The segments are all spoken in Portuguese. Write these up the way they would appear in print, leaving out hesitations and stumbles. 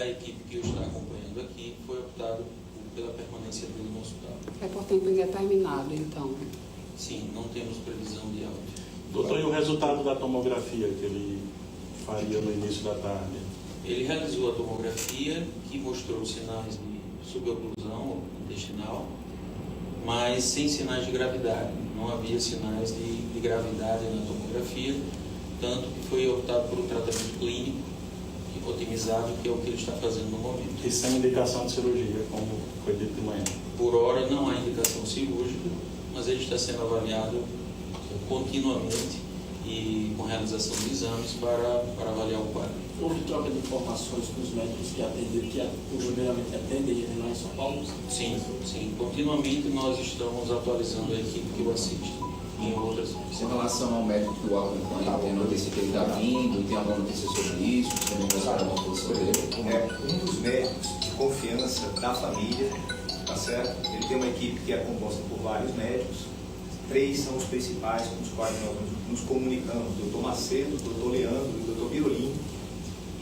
A equipe que eu estou acompanhando aqui foi optado pela permanência dele no hospital. É por tempo indeterminado, então? Sim, não temos previsão de alta. Doutor, e o resultado da tomografia que ele faria no início da tarde? Ele realizou a tomografia, que mostrou sinais de suboclusão intestinal, mas sem sinais de gravidade. Não havia sinais de gravidade na tomografia, tanto que foi optado por um tratamento clínico otimizado, que é o que ele está fazendo no momento. E sem indicação de cirurgia, como foi dito de manhã? Por hora não há indicação cirúrgica, mas ele está sendo avaliado continuamente e com realização de exames para avaliar o quadro. Houve troca de informações com os médicos que atenderam, que primeiramente atendem ele lá em São Paulo? Sim. Continuamente nós estamos atualizando a equipe que o assiste em outras. Em relação ao médico do órgão, tem notícia que ele está vindo, tem alguma notícia sobre isso, também gostaram da posição dele? É um dos médicos de confiança da família, tá certo? Ele tem uma equipe que é composta por vários médicos. 3 são os principais com os quais nós nos comunicamos: o Dr. Macedo, o Dr. Leandro e o Dr. Birolim.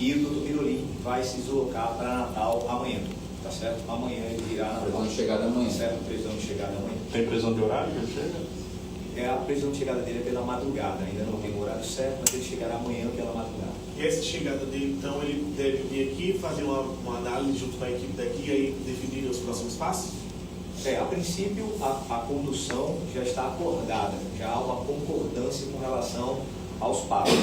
E o Dr. Birolim vai se deslocar para Natal amanhã, tá certo? Amanhã ele irá na Previsão de chegada amanhã. Certo, previsão de chegada amanhã. Tem previsão de horário que ele chega? A previsão de chegada dele é pela madrugada, ainda não tem o horário certo, mas ele chegará amanhã pela madrugada. E essa chegada dele, então, ele deve vir aqui, fazer uma análise junto com a equipe daqui e aí definir os próximos passos? A princípio, a condução já está acordada, já há uma concordância com relação aos passos.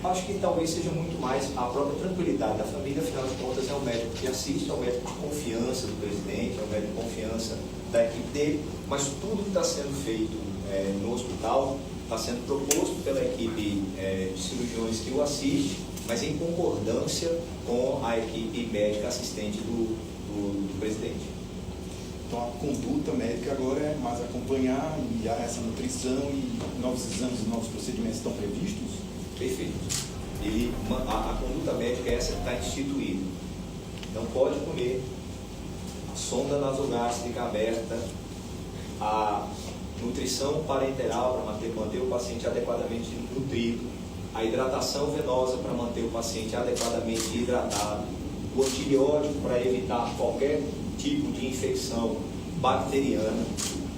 Acho que talvez seja muito mais a própria tranquilidade da família, afinal de contas é um médico que assiste, é um médico de confiança do presidente, é um médico de confiança da equipe dele, mas tudo que está sendo feito no hospital está sendo proposto pela equipe de cirurgiões que o assiste, mas em concordância com a equipe médica assistente do presidente. Então a conduta médica agora é mais acompanhar e essa nutrição e novos exames e novos procedimentos estão previstos? Perfeito. A conduta médica é essa que está instituída. Não pode comer, a sonda nasogástrica aberta, a nutrição parenteral para manter o paciente adequadamente nutrido, a hidratação venosa para manter o paciente adequadamente hidratado, o antibiótico para evitar qualquer tipo de infecção bacteriana,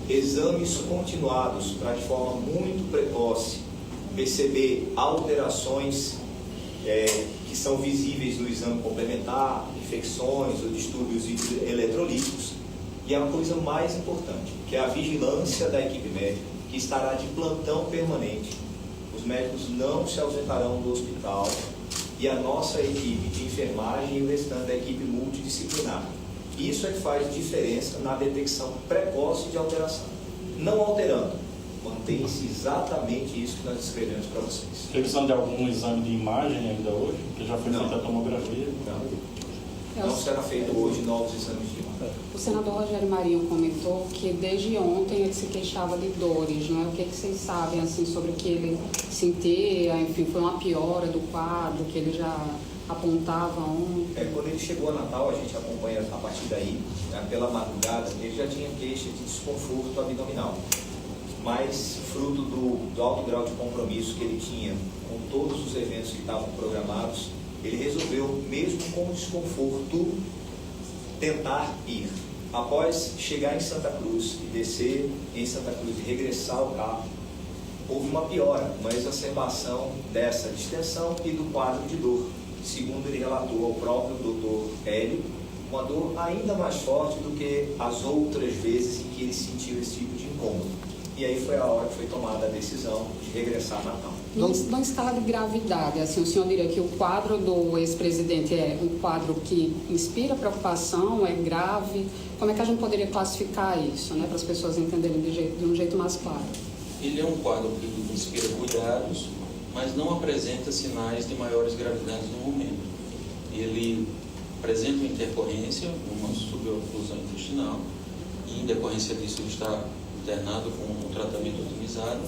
exames continuados para de forma muito precoce perceber alterações que são visíveis no exame complementar, infecções ou distúrbios eletrolíticos, e a coisa mais importante, que é a vigilância da equipe médica, que estará de plantão permanente. Os médicos não se ausentarão do hospital e a nossa equipe de enfermagem e o restante da equipe multidisciplinar. Isso é que faz diferença na detecção precoce de alteração. Não alterando, mantém-se exatamente isso que nós descrevemos para vocês. Previsão de algum exame de imagem ainda hoje? Que já foi feita a tomografia? Não será feito hoje novos exames de imagem. O senador Rogério Marinho comentou que desde ontem ele se queixava de dores, não é? O que vocês sabem assim, sobre o que ele sentia? Enfim, foi uma piora do quadro que ele já apontava ontem? Quando ele chegou a Natal, a gente acompanha a partir daí, pela madrugada, ele já tinha queixa de desconforto abdominal. Mas, fruto do alto grau de compromisso que ele tinha com todos os eventos que estavam programados, ele resolveu, mesmo com desconforto, tentar ir. Após chegar em Santa Cruz e descer em Santa Cruz e regressar ao carro, houve uma piora, uma exacerbação dessa distensão e do quadro de dor. Segundo ele relatou ao próprio doutor Hélio, uma dor ainda mais forte do que as outras vezes em que ele sentiu esse tipo de incômodo. E aí foi a hora que foi tomada a decisão de regressar a Natal. Na escala de gravidade, assim, o senhor diria que o quadro do ex-presidente é um quadro que inspira preocupação, é grave? Como é que a gente poderia classificar isso, né, para as pessoas entenderem de um jeito mais claro? Ele é um quadro que inspira cuidados, mas não apresenta sinais de maiores gravidades no momento. Ele apresenta uma intercorrência, uma suboclusão intestinal, e em decorrência disso ele está internado com um tratamento otimizado,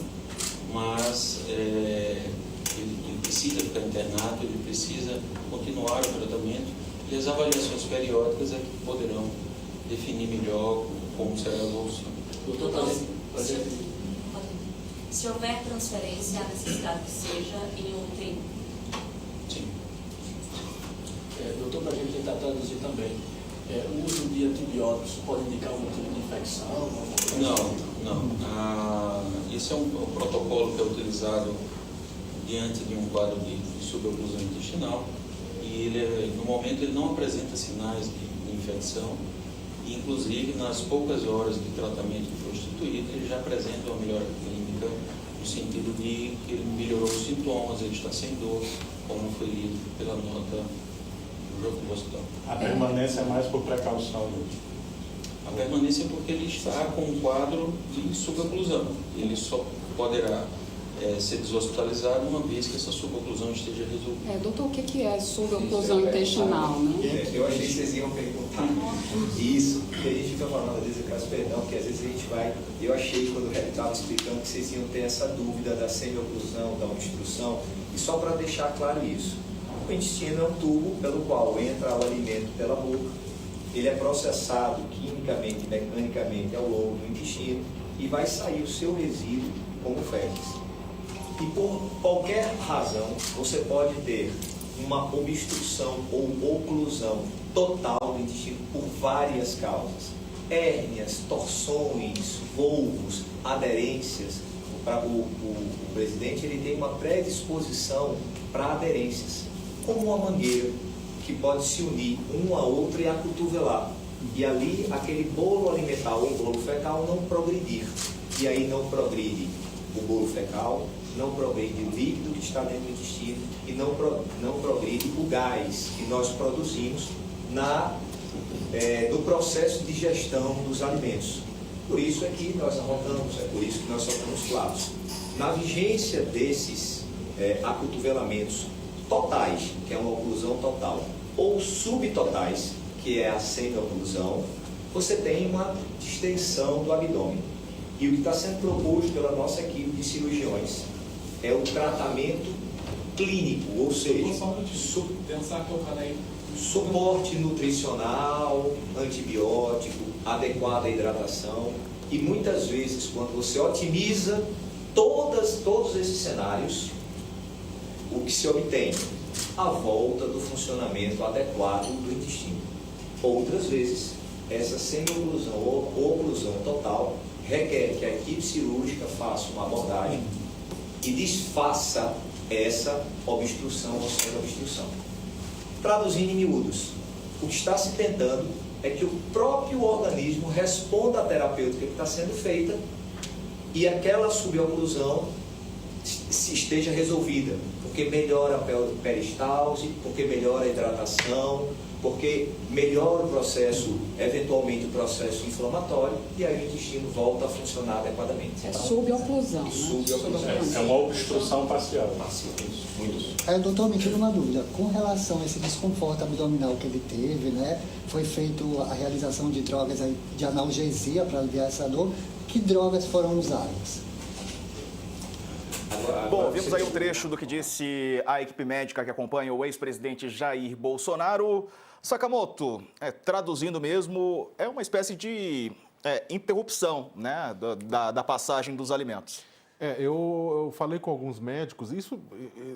mas ele precisa ficar internado, ele precisa continuar o tratamento, e as avaliações periódicas é que poderão definir melhor como será a evolução. Se houver transferência, há necessidade que seja em UTI? Sim. doutor, para a gente tentar traduzir também, o uso de antibióticos pode indicar algum tipo de infecção? Não. Esse é um protocolo que é utilizado diante de um quadro de suboclusão intestinal e no momento ele não apresenta sinais de infecção e, inclusive, nas poucas horas de tratamento que foi instituído, ele já apresenta uma melhora clínica no sentido de que ele melhorou os sintomas, ele está sem dor, como foi lido pela nota do jogo do hospital. A permanência é mais por precaução. A permanência é porque ele está com um quadro de suboclusão. Ele só poderá ser deshospitalizado uma vez que essa suboclusão esteja resolvida. Doutor, o que é suboclusão intestinal, né? Eu achei que vocês iam perguntar isso, porque a gente fica falando, às vezes eu peço perdão, porque às vezes a gente vai... Eu achei, quando o Hélio estava explicando, que vocês iam ter essa dúvida da semioclusão, da obstrução, e só para deixar claro isso. O intestino é um tubo pelo qual entra o alimento pela boca, ele é processado quimicamente, mecanicamente ao longo do intestino e vai sair o seu resíduo como fezes. E por qualquer razão, você pode ter uma obstrução ou oclusão total do intestino por várias causas. Hérnias, torções, volvos, aderências. O presidente ele tem uma predisposição para aderências, como uma mangueira, que pode se unir um a outro e acotovelar. E ali, aquele bolo alimentar ou bolo fecal não progredir. E aí não progride o bolo fecal, não progride o líquido que está dentro do intestino e não progride o gás que nós produzimos no processo de digestão dos alimentos. Por isso é que nós arrotamos, é por isso que nós soltamos flatos. Na vigência desses acotovelamentos totais, que é uma oclusão total, ou subtotais, que é a semi-oclusão, você tem uma distensão do abdômen. E o que está sendo proposto pela nossa equipe de cirurgiões é o tratamento clínico, ou seja, suporte nutricional, antibiótico, adequada hidratação. E muitas vezes, quando você otimiza todos esses cenários, o que se obtém? A volta do funcionamento adequado do intestino. Outras vezes, essa semi-oclusão ou oclusão total requer que a equipe cirúrgica faça uma abordagem e desfaça essa obstrução ou semi-obstrução. Traduzindo em miúdos, o que está se tentando é que o próprio organismo responda à terapêutica que está sendo feita e aquela suboclusão esteja resolvida, porque melhora a peristalse, porque melhora a hidratação, porque melhora o processo, eventualmente o processo inflamatório, e aí o intestino volta a funcionar adequadamente. É suboclusão, né? É uma obstrução parcial. Doutor, me tira uma dúvida. Com relação a esse desconforto abdominal que ele teve, né? Foi feita a realização de drogas de analgesia para aliviar essa dor. Que drogas foram usadas? Bom, vimos aí um trecho do que disse a equipe médica que acompanha o ex-presidente Jair Bolsonaro. Sakamoto, traduzindo mesmo, é uma espécie de interrupção, né, da passagem dos alimentos. Eu falei com alguns médicos, isso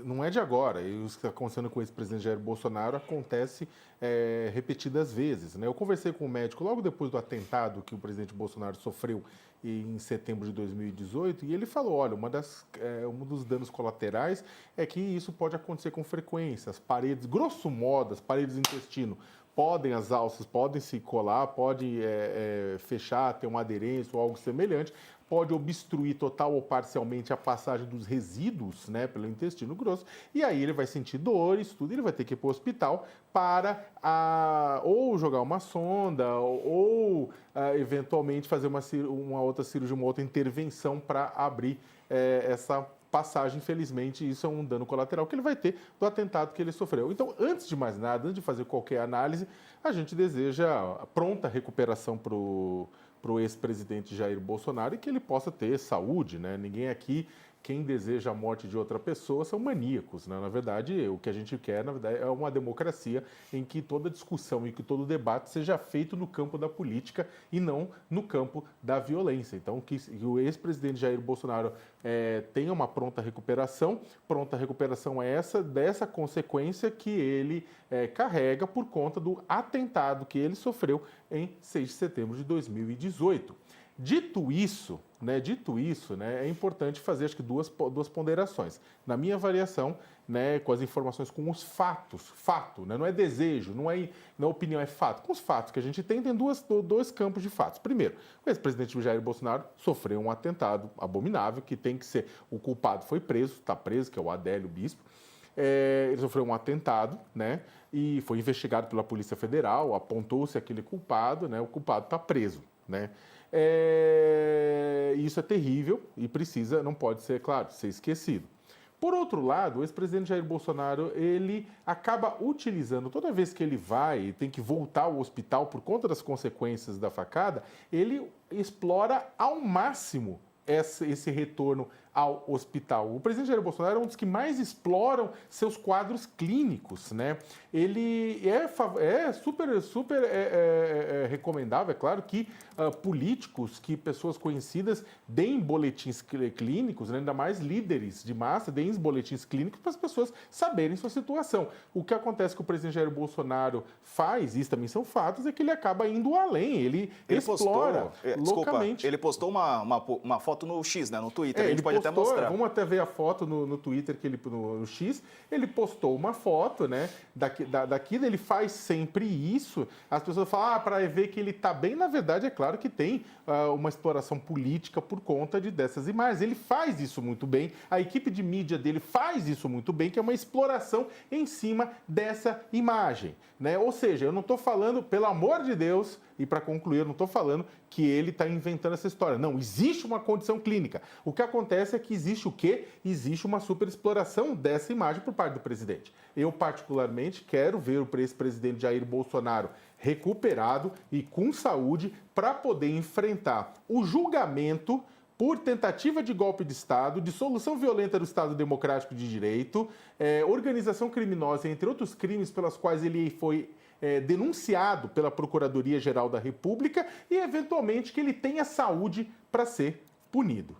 não é de agora, e o que está acontecendo com o ex-presidente Jair Bolsonaro acontece repetidas vezes, né? Eu conversei com um médico logo depois do atentado que o presidente Bolsonaro sofreu em setembro de 2018, e ele falou, olha, um dos danos colaterais é que isso pode acontecer com frequência, as paredes, grosso modo, as paredes do intestino, as alças podem se colar, pode fechar, ter uma aderência ou algo semelhante, pode obstruir total ou parcialmente a passagem dos resíduos, né, pelo intestino grosso, e aí ele vai sentir dores, tudo, ele vai ter que ir para o hospital para ou jogar uma sonda ou eventualmente fazer uma outra cirurgia, uma outra intervenção para abrir essa passagem. Infelizmente, isso é um dano colateral que ele vai ter do atentado que ele sofreu. Então, antes de mais nada, antes de fazer qualquer análise, a gente deseja pronta recuperação para o ex-presidente Jair Bolsonaro e que ele possa ter saúde, né? Ninguém aqui quem deseja a morte de outra pessoa são maníacos, né? Na verdade, o que a gente quer, na verdade, é uma democracia em que toda discussão e que todo debate seja feito no campo da política e não no campo da violência. Então, que o ex-presidente Jair Bolsonaro tenha uma pronta recuperação é essa, dessa consequência que ele carrega por conta do atentado que ele sofreu em 6 de setembro de 2018. Dito isso, é importante fazer, acho que, duas ponderações. Na minha avaliação, né, com as informações, com os fato, né, não é desejo, não é opinião, é fato. Com os fatos que a gente tem dois campos de fatos. Primeiro, o ex-presidente Jair Bolsonaro sofreu um atentado abominável, que tem que ser, o culpado foi preso, está preso, que é o Adélio Bispo. Ele sofreu um atentado, né, e foi investigado pela Polícia Federal, apontou-se aquele culpado, né, o culpado está preso, né. Isso é terrível e não pode ser, claro, ser esquecido. Por outro lado, o ex-presidente Jair Bolsonaro, ele acaba utilizando, toda vez que ele vai e tem que voltar ao hospital por conta das consequências da facada, ele explora ao máximo esse retorno ao hospital. O presidente Jair Bolsonaro é um dos que mais exploram seus quadros clínicos, né? Ele é super recomendável, é claro, que políticos, que pessoas conhecidas deem boletins clínicos, né? Ainda mais líderes de massa, deem boletins clínicos para as pessoas saberem sua situação. O que acontece que o presidente Jair Bolsonaro faz, isso também são fatos, é que ele acaba indo além, ele explora loucamente. Ele postou uma foto no X, né? No Twitter, a gente pode até mostrar. Vamos até ver a foto no Twitter, no X. Ele postou uma foto, né? Daqui ele faz sempre isso. As pessoas falam, para ver que ele está bem. Na verdade, é claro que tem uma exploração política por conta dessas imagens. Ele faz isso muito bem. A equipe de mídia dele faz isso muito bem, que é uma exploração em cima dessa imagem, né? Ou seja, eu não estou falando, pelo amor de Deus, e para concluir, eu não estou falando que ele está inventando essa história. Não, existe uma condição clínica. O que acontece é que existe o quê? Existe uma superexploração dessa imagem por parte do presidente. Eu, particularmente, quero ver o ex-presidente Jair Bolsonaro recuperado e com saúde para poder enfrentar o julgamento por tentativa de golpe de Estado, dissolução violenta do Estado Democrático de Direito, organização criminosa, entre outros crimes pelas quais ele foi denunciado pela Procuradoria-Geral da República e, eventualmente, que ele tenha saúde para ser punido.